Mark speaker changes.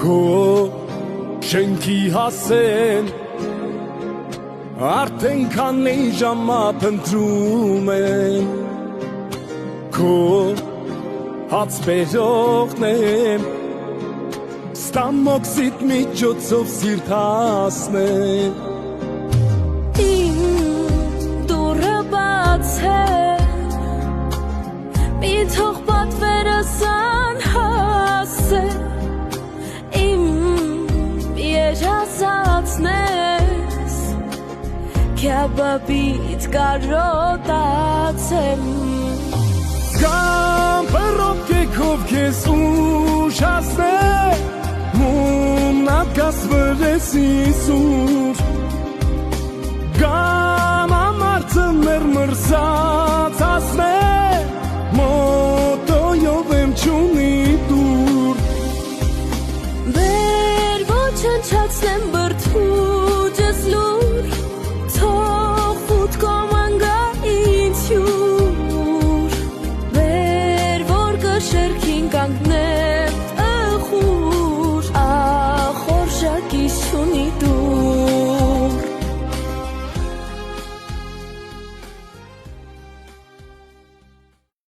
Speaker 1: Քո շենքի հասեն արդեն քան էի ժամա փնտրում են Քո հացբերողն եմ Ստամոքսիտ միջոցով սիրտ հասնեմ
Speaker 2: Իմ դուրը բաց է Մի թող պատվերս անհաս է Իմ երազածն ես Քյաբաբից կարոտած եմ
Speaker 1: Կամ պրոպկեքով քեզ ուշացնեմ Մունատկաս վրեսի սուր Կամ ամարդը մեր մրսած ասնեմ Մոտոյով եմ չունի դուր
Speaker 2: Վեր ոչնչացնեմ բրդուջս լուր Թող խուտ կոմանգա ինձ հյուր Վեր որ կշերքին կանգնեմ